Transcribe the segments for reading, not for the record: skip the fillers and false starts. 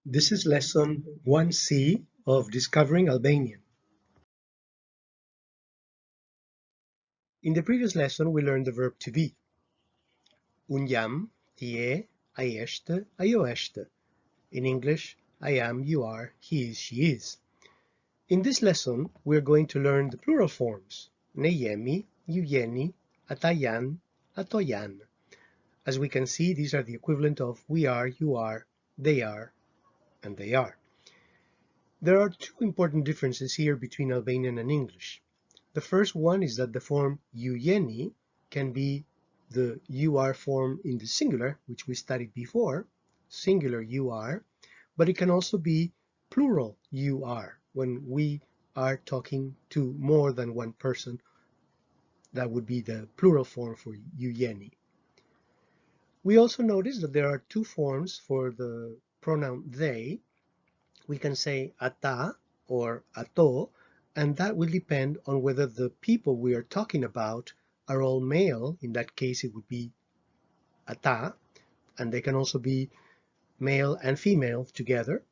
This is lesson 1C of Discovering Albanian. In the previous lesson, we learned the verb to be. Unë jam, ti je, ai është, ajo është. In English, I am, you are, he is, she is. In this lesson, we're going to learn the plural forms. Ne jemi, ju jeni, ata janë, ato janë. As we can see, these are the equivalent of we are, you are, and they are. There are two important differences here between Albanian and English. The first one is that the form ju jeni can be the you are form in the singular, which we studied before, singular you are, but it can also be plural you are when we are talking to more than one person. That would be the plural form for ju jeni. We also notice that there are two forms for the pronoun they. We can say ata or ato, and that will depend on whether the people we are talking about are all male. In that case, it would be ata, and they can also be male and female together.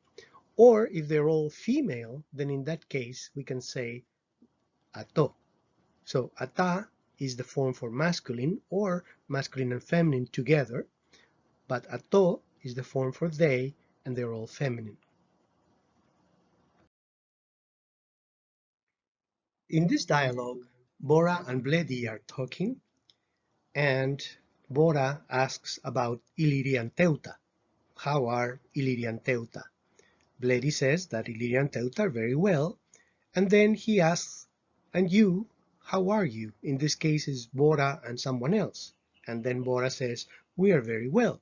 Or if they're all female, then in that case, we can say ato. So ata is the form for masculine or masculine and feminine together, but ato is the form for they, and they're all feminine. In this dialogue, Bora and Bledi are talking, and Bora asks about Iliri and Teuta. How are Iliri and Teuta? Bledi says that Iliri and Teuta are very well, and then he asks, and you, how are you? In this case is Bora and someone else. And then Bora says, we are very well.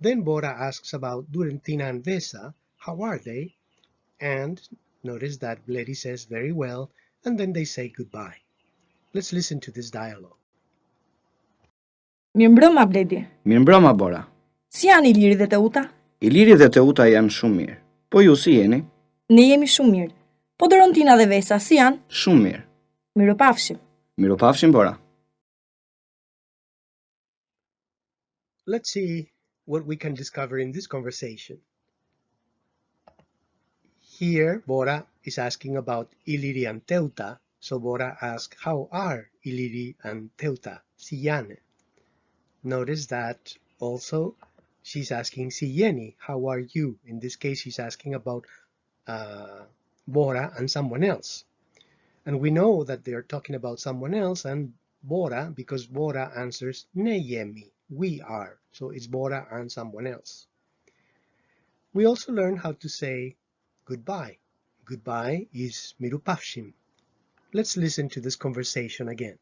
Then Bora asks about Durentina and Vesa, how are they? And notice that Bledi says very well, and then they say goodbye. Let's listen to this dialogue. Mirëmbrëma Bledi. Mirëmbrëma Bora. Si janë Iliri dhe Teuta? Iliri dhe Teuta janë shumë mirë. Po ju si jeni? Ne jemi shumë mirë. Po Dorontina dhe Vesa si janë? Shumë mirë. Mirupafshim. Mirupafshim Bora. Let's see what we can discover in this conversation. Here, Bora is asking about Iliri and Teuta, so Bora asks, how are Iliri and Teuta? Si jane. Notice that also she's asking si jeni, how are you? In this case, she's asking about Bora and someone else. And we know that they're talking about someone else and Bora, because Bora answers ne jemi, we are. So it's Bora and someone else. We also learn how to say goodbye. Goodbye is mirupafshim. Let's listen to this conversation again.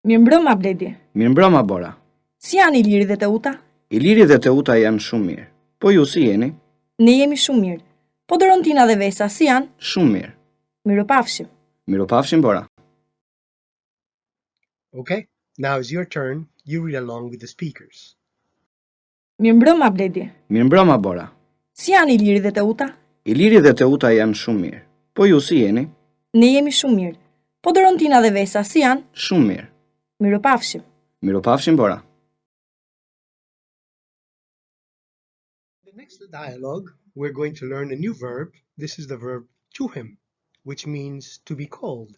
Mirëmbrëma Bledi. Mirëmbrëma Bora. Si janë Iliri dhe Teuta? Iliri dhe Teuta janë shumë mirë. Po ju si jeni? Ne jemi shumë mirë. Po Dorontina dhe Vesa si janë? Shumë mirë. Mirupafshim. Mirupafshim Bora. Okay, now it's your turn. You read along with the speakers. Mirëmbrëma Bledi. Mirëmbrëma Bora. Si janë Iliri dhe Teuta? Iliri dhe Teuta janë shumë mirë. Po ju si jeni? Ne jemi shumë mirë. Po Dorontina dhe Vesa si janë? Shumë mirë. Mirupafshim. Mirupafshim Bora. In the next dialogue, we're going to learn a new verb. This is the verb QUHEM, which means to be called.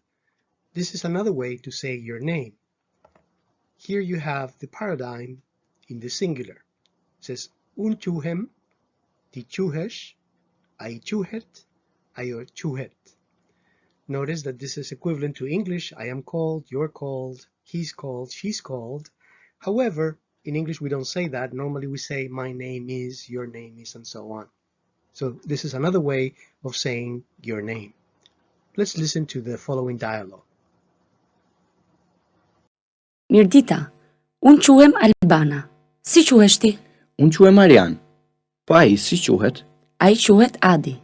This is another way to say your name. Here you have the paradigm in the singular. It says un QUHEM, ti quhesh, ai quhet, ajo quhet. Notice that this is equivalent to English. I am called, you're called, he's called, she's called. However, in English we don't say that. Normally we say my name is, your name is, and so on. So this is another way of saying your name. Let's listen to the following dialogue. Mirdita, unë quhem Albana. Si quhesh ti? Unë quhem Marian. Po ai si quhet? Ai quhet Adi.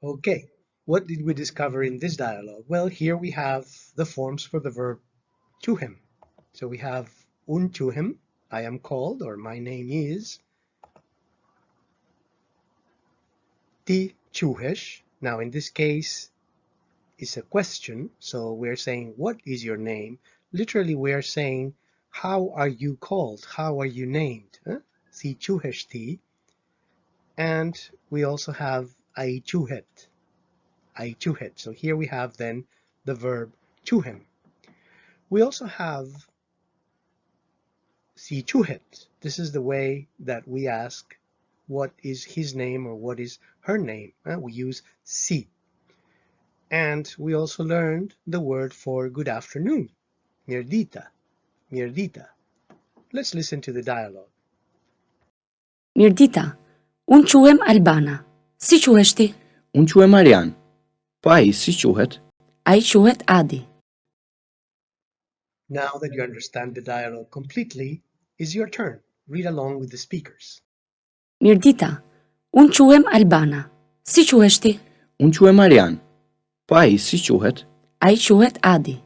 Okay, what did we discover in this dialogue? Well, here we have the forms for the verb QUHEM. So we have un QUHEM, I am called, or my name is. Ti quhesh. Now in this case, it's a question, so we're saying, what is your name? Literally, we are saying, how are you called? How are you named? si quhesh ti. And we also have ai quhet. Ai quhet. So here we have then the verb QUHEM. We also have si quhet. This is the way that we ask what is his name or what is her name. We use si. And we also learned the word for good afternoon, mirdita, mirdita. Let's listen to the dialogue. Mirdita, unë quhem Albana. Si quhesh ti? Unë quhem Marian. Po ai si quhet? Ai quhet Adi. Now that you understand the dialogue completely, is your turn. Read along with the speakers. Mirdita, unë quhem Albana. Si quhesh ti? Unë quhem Marian. Po ai si quhet? Ai quhet Adi.